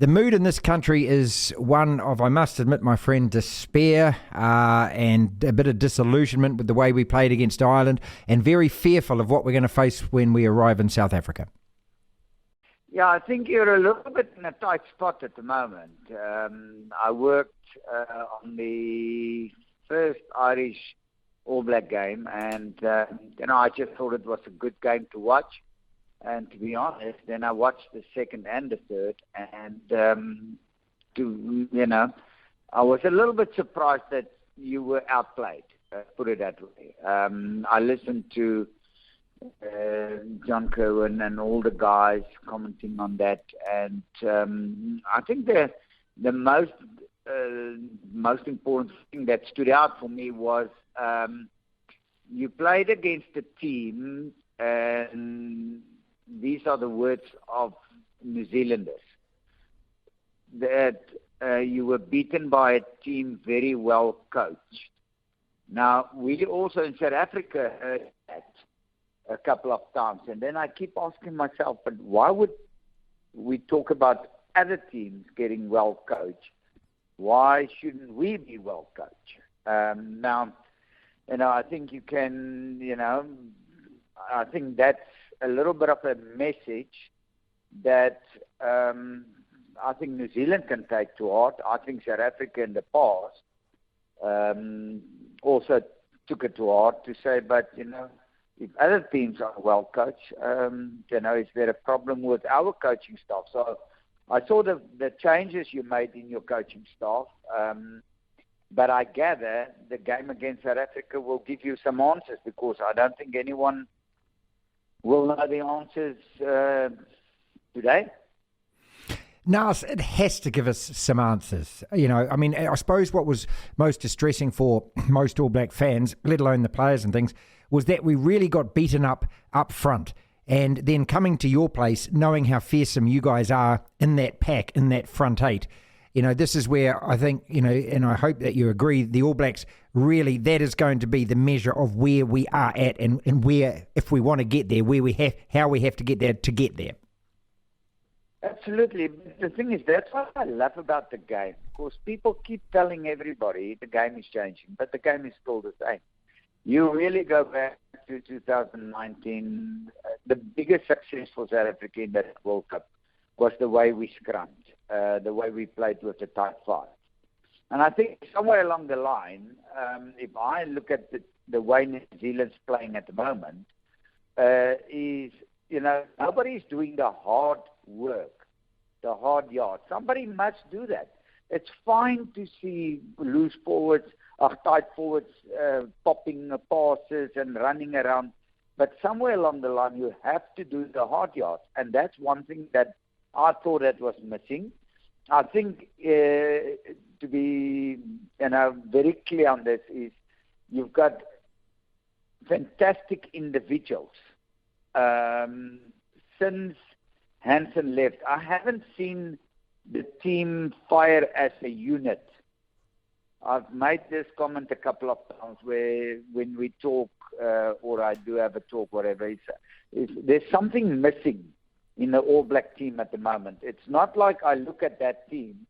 The mood in this country is one of, I must admit, my friend, despair and a bit of disillusionment with the way we played against Ireland, and very fearful of what we're going to face when we arrive in South Africa. Yeah, I think you're a little bit in a tight spot at the moment. I worked on the first Irish All Black game, and I just thought it was a good game to watch. And to be honest, then I watched the second and the third, and I was a little bit surprised that you were outplayed. Put it that way. I listened to John Kerwin and all the guys commenting on that, and I think the most important thing that stood out for me was you played against a team, and these are the words of New Zealanders, that you were beaten by a team very well coached. Now, we also in South Africa heard that a couple of times, and then I keep asking myself, but why would we talk about other teams getting well coached? Why shouldn't we be well coached? Now, I think you can, I think that's a little bit of a message that I think New Zealand can take to heart. I think South Africa in the past also took it to heart to say, but, if other teams are well coached, is there a problem with our coaching staff? So I saw the changes you made in your coaching staff, but I gather the game against South Africa will give you some answers, because I don't think anyone will know the answers today. Naas, it has to give us some answers. I suppose what was most distressing for most All Black fans, let alone the players and things, was that we really got beaten up front. And then coming to your place, knowing how fearsome you guys are in that pack, in that front eight, this is where I think, and I hope that you agree, the All Blacks really, that is going to be the measure of where we are at and where, if we want to get there, how we have to get there to get there. Absolutely. The thing is, that's what I love about the game. Of course, people keep telling everybody the game is changing, but the game is still the same. You really go back to 2019, the biggest success for South Africa in that World Cup was the way we scrummed, the way we played with the tight five. And I think somewhere along the line, if I look at the way New Zealand's playing at the moment, nobody's doing the hard work, the hard yards. Somebody must do that. It's fine to see loose forwards, tight forwards popping passes and running around, but somewhere along the line you have to do the hard yards, and that's one thing that I thought that was missing. I think to be very clear on this is you've got fantastic individuals. Since Hansen left, I haven't seen the team fire as a unit. I've made this comment a couple of times where when we talk or I do have a talk, whatever, there's something missing in the All Black team at the moment. It's not like I look at that team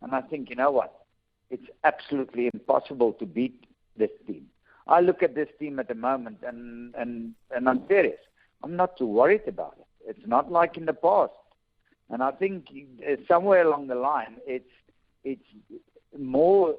and I think, you know what, it's absolutely impossible to beat this team. I look at this team at the moment and I'm serious. I'm not too worried about it. It's not like in the past. And I think somewhere along the line, it's more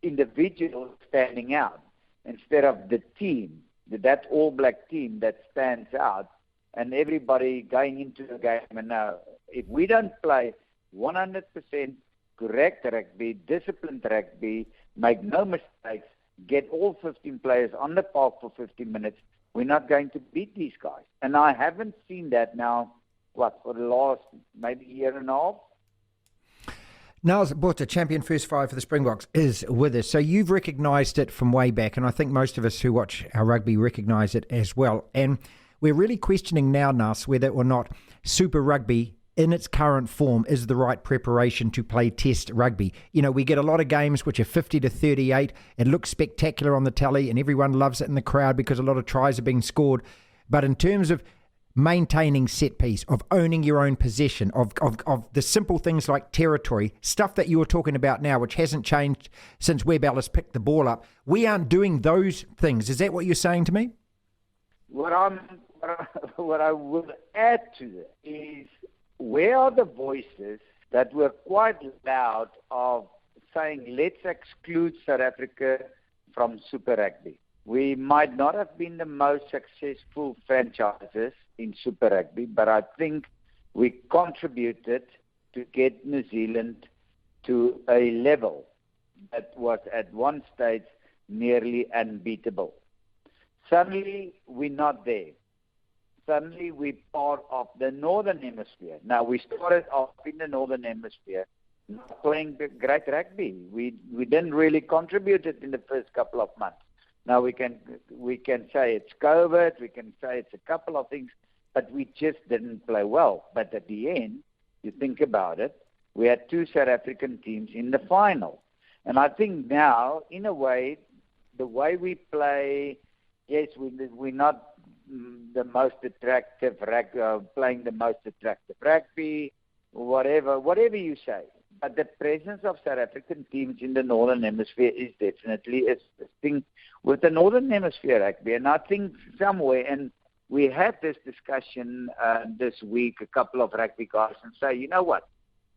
individuals standing out instead of the team, that All Black team that stands out, and everybody going into the game. And now, if we don't play 100% correct rugby, disciplined rugby, make no mistakes, get all 15 players on the park for 50 minutes, we're not going to beat these guys. And I haven't seen that now, for the last maybe year and a half? Naas Botha, champion first five for the Springboks, is with us. So you've recognised it from way back, and I think most of us who watch our rugby recognise it as well. And we're really questioning now, Naas, whether or not Super Rugby in its current form is the right preparation to play Test rugby. We get a lot of games which are 50 to 38. It looks spectacular on the telly and everyone loves it in the crowd because a lot of tries are being scored. But in terms of maintaining set piece, of owning your own possession, of the simple things like territory, stuff that you're talking about now, which hasn't changed since Webb Ellis picked the ball up. We aren't doing those things. Is that what you're saying to me? What I will add to that is, where are the voices that were quite loud of saying, let's exclude South Africa from Super Rugby? We might not have been the most successful franchises in Super Rugby, but I think we contributed to get New Zealand to a level that was at one stage nearly unbeatable. Suddenly, we're not there. Suddenly, we're part of the Northern Hemisphere. Now, we started off in the Northern Hemisphere not playing the great rugby. We didn't really contribute it in the first couple of months. Now we can say it's COVID, we can say it's a couple of things, but we just didn't play well. But at the end, you think about it, we had two South African teams in the final. And I think now, in a way, the way we play, yes, we're not the most attractive playing the most attractive rugby, whatever you say. But the presence of South African teams in the Northern Hemisphere is definitely assisting with the Northern Hemisphere rugby. And I think somewhere, and we had this discussion this week, a couple of rugby guys, and say, you know what,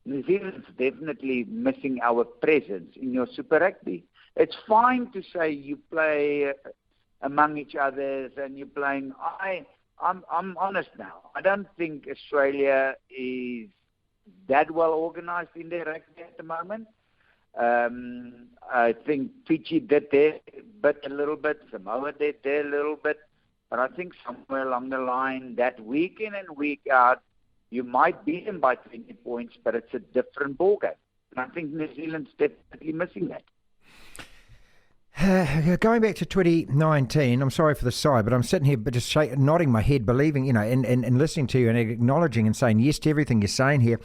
New Zealand's definitely missing our presence in your Super Rugby. It's fine to say you play among each other and you're playing. I'm honest now. I don't think Australia is that well organized in their rugby at the moment. I think Fiji did their bit a little bit, Samoa did their little bit, but I think somewhere along the line, that week in and week out, you might beat them by 20 points, but it's a different ballgame. And I think New Zealand's definitely missing that. Going back to 2019, I'm sorry for the sigh, but I'm sitting here just nodding my head, believing, and listening to you and acknowledging and saying yes to everything you're saying here.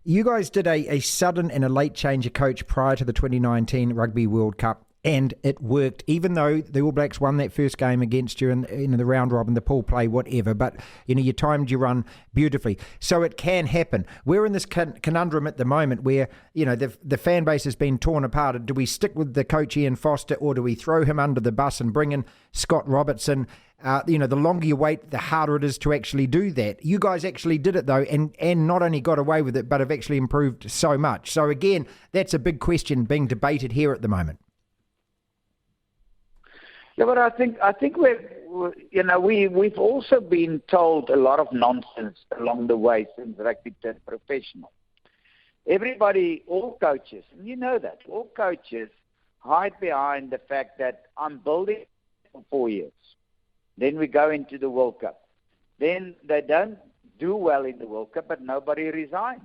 You guys did a sudden and a late change of coach prior to the 2019 Rugby World Cup, and it worked, even though the All Blacks won that first game against you in the round robin, the pool play, whatever. But, you timed your run beautifully. So it can happen. We're in this conundrum at the moment where, the fan base has been torn apart. Do we stick with the coach Ian Foster, or do we throw him under the bus and bring in Scott Robertson? The longer you wait, the harder it is to actually do that. You guys actually did it, though, and not only got away with it, but have actually improved so much. So, again, that's a big question being debated here at the moment. Yeah, but I think we've also been told a lot of nonsense along the way since rugby turned professional. Everybody, all coaches, and you know that, all coaches hide behind the fact that I'm building for 4 years. Then we go into the World Cup. Then they don't do well in the World Cup, but nobody resigns.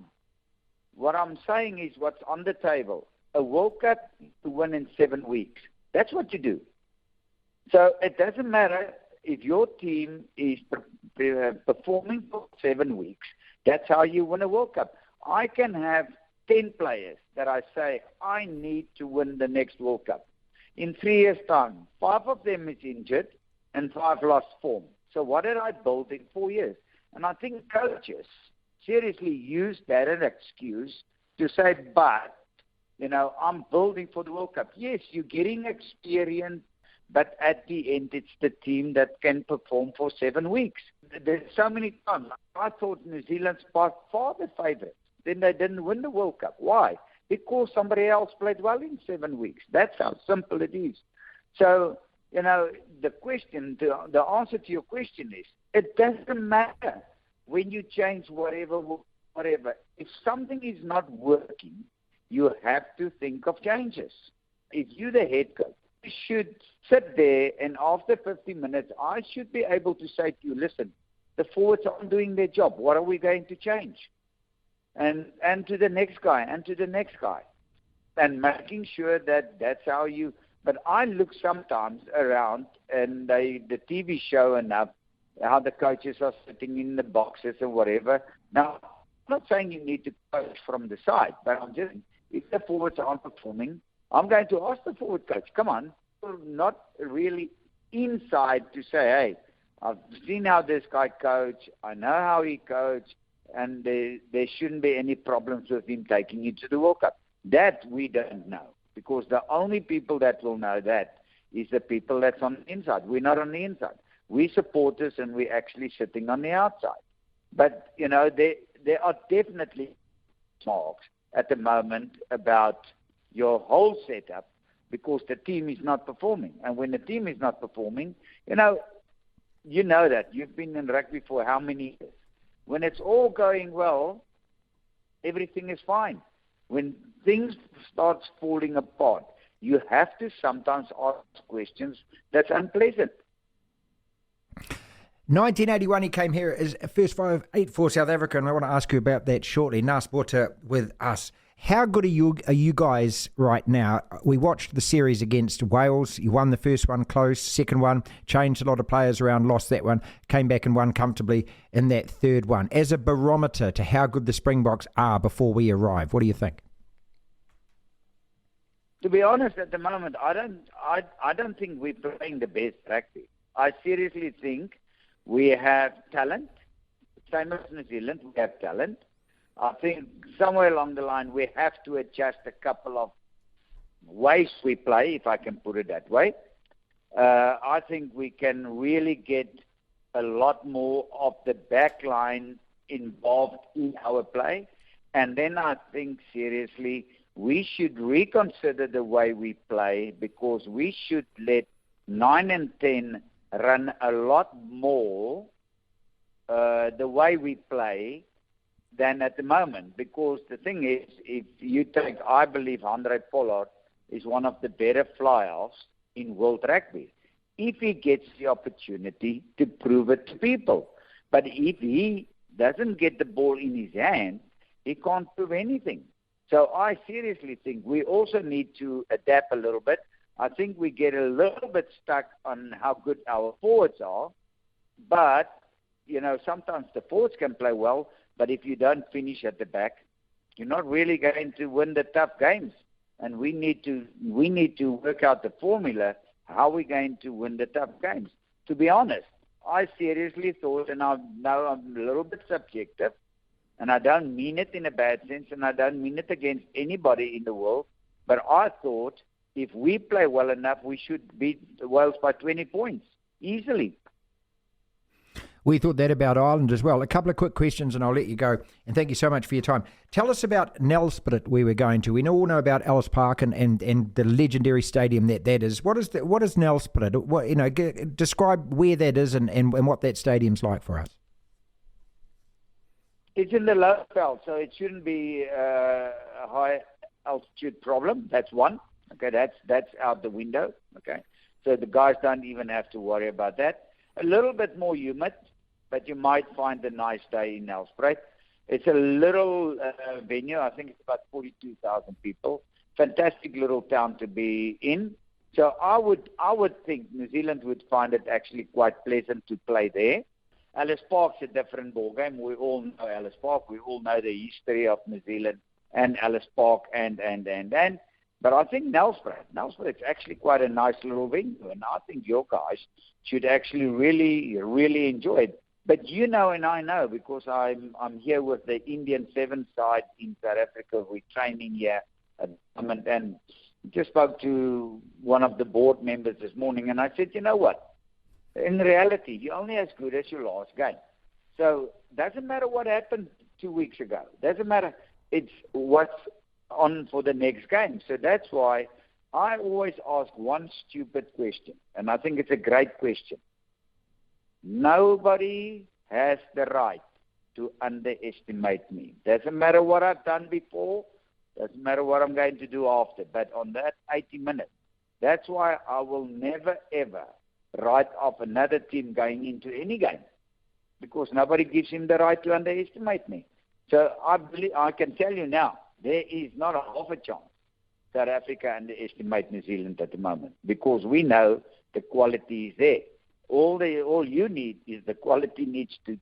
What I'm saying is what's on the table. A World Cup to win in 7 weeks. That's what you do. So it doesn't matter if your team is performing for 7 weeks. That's how you win a World Cup. I can have 10 players that I say, I need to win the next World Cup. In 3 years' time, 5 of them is injured and 5 lost form. So what did I build in 4 years? And I think coaches seriously use that as an excuse to say, but, I'm building for the World Cup. Yes, you're getting experience, but at the end, it's the team that can perform for 7 weeks. There's so many times. I thought New Zealand's by far the favourites. Then they didn't win the World Cup. Why? Because somebody else played well in 7 weeks. That's how simple it is. So, the answer to your question is, it doesn't matter when you change whatever. If something is not working, you have to think of changes. If you're the head coach, you should sit there, and after 50 minutes, I should be able to say to you, listen, the forwards aren't doing their job. What are we going to change? And to the next guy, and to the next guy. And making sure that that's how you... But I look sometimes around, and the TV show enough, how the coaches are sitting in the boxes or whatever. Now, I'm not saying you need to coach from the side, but I'm just... If the forwards aren't performing, I'm going to ask the forward coach, come on, not really inside to say, hey, I've seen how this guy coach. I know how he coached, and there shouldn't be any problems with him taking it to the World Cup. That we don't know, because the only people that will know that is the people that's on the inside. We're not on the inside. We supporters, and we're actually sitting on the outside. But, you know, there are definitely talks at the moment about your whole setup, because the team is not performing. And when the team is not performing, you know that. You've been in rugby for how many years? When it's all going well, everything is fine. When things start falling apart, you have to sometimes ask questions that's unpleasant. 1981, he came here as first 5'8" for South Africa, and I want to ask you about that shortly. Naas Botha with us. How good are you guys right now? We watched the series against Wales. You won the first one close, second one, changed a lot of players around, lost that one, came back and won comfortably in that third one. As a barometer to how good the Springboks are before we arrive, what do you think? To be honest, at the moment, I don't think we're playing the best rugby. I seriously think we have talent. Same as New Zealand, we have talent. I think somewhere along the line we have to adjust a couple of ways we play, if I can put it that way. I think we can really get a lot more of the back line involved in our play. And then I think, seriously, we should reconsider the way we play, because we should let 9 and 10 run a lot more the way we play than at the moment. Because the thing is, if you take, I believe Andre Pollard is one of the better fly-offs in world rugby, if he gets the opportunity to prove it to people. But if he doesn't get the ball in his hand, he can't prove anything. So I seriously think we also need to adapt a little bit. I think we get a little bit stuck on how good our forwards are. But, you know, sometimes the forwards can play well, but if you don't finish at the back, you're not really going to win the tough games. And we need to work out the formula, how we're going to win the tough games. To be honest, I seriously thought, and I know I'm a little bit subjective, and I don't mean it in a bad sense, and I don't mean it against anybody in the world, but I thought if we play well enough, we should beat Wales by 20 points, easily. We thought that about Ireland as well. A couple of quick questions and I'll let you go. And thank you so much for your time. Tell us about Nelspruit, where we're going to. We all know about Ellis Park and the legendary stadium that is. What is Nelspruit? Describe where that is and what that stadium's like for us. It's in the low belt, so it shouldn't be a high altitude problem. That's one. Okay, that's out the window. Okay, so the guys don't even have to worry about that. A little bit more humid, but you might find a nice day in Nelspruit. It's a little venue. I think it's about 42,000 people. Fantastic little town to be in. So I would think New Zealand would find it actually quite pleasant to play there. Ellis Park's a different ballgame. We all know Ellis Park. We all know the history of New Zealand and Ellis Park and. But I think Nelspruit's actually quite a nice little venue, and I think your guys should actually really, really enjoy it. But you know, and I know, because I'm here with the Indian 7 side in South Africa. We're training here at the moment, and just spoke to one of the board members this morning, and I said, you know what? In reality, you're only as good as your last game. So doesn't matter what happened 2 weeks ago. Doesn't matter. It's what's on for the next game. So that's why I always ask one stupid question, and I think it's a great question. Nobody has the right to underestimate me. Doesn't matter what I've done before, doesn't matter what I'm going to do after, but on that 80 minutes, that's why I will never, ever write off another team going into any game, because nobody gives him the right to underestimate me. So I can tell you now, there is not a half a chance South Africa underestimate New Zealand at the moment, because we know the quality is there. All you need is the quality needs to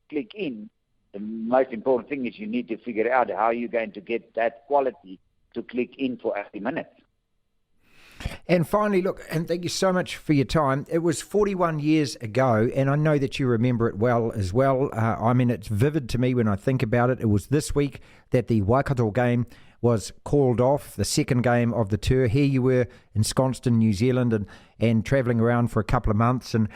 click in. The most important thing is you need to figure out how you're going to get that quality to click in for 80 minutes. And finally, look, and thank you so much for your time. It was 41 years ago, and I know that you remember it well as well. I mean, it's vivid to me when I think about it. It was this week that the Waikato game was called off, the second game of the tour. Here you were ensconced in New Zealand and travelling around for a couple of months, and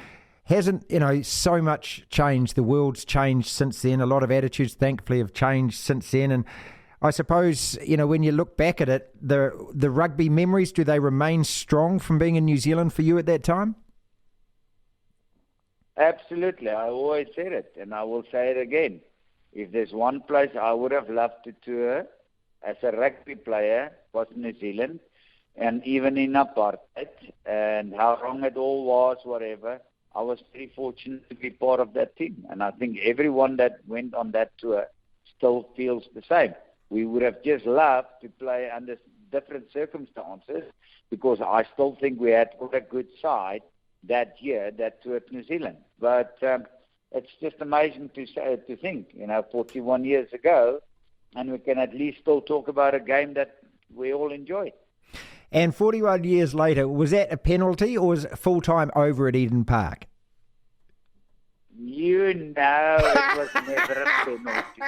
hasn't, so much changed. The world's changed since then. A lot of attitudes, thankfully, have changed since then, and I suppose, when you look back at it, the rugby memories, do they remain strong from being in New Zealand for you at that time? Absolutely. I always said it, and I will say it again. If there's one place I would have loved to tour as a rugby player, was New Zealand, and even in apartheid, and how wrong it all was, whatever, I was very fortunate to be part of that team. And I think everyone that went on that tour still feels the same. We would have just loved to play under different circumstances, because I still think we had got a good side that year that toured New Zealand. But it's just amazing to think, 41 years ago, and we can at least still talk about a game that we all enjoyed. And 41 years later, was that a penalty or was it full-time over at Eden Park? It was never a penalty.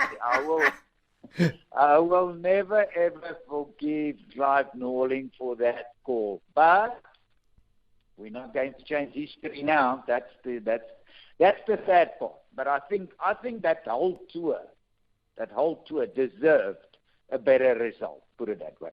I will never ever forgive Clive Norling for that call. But we're not going to change history now. That's the sad part. But I think that whole tour deserved a better result. Put it that way.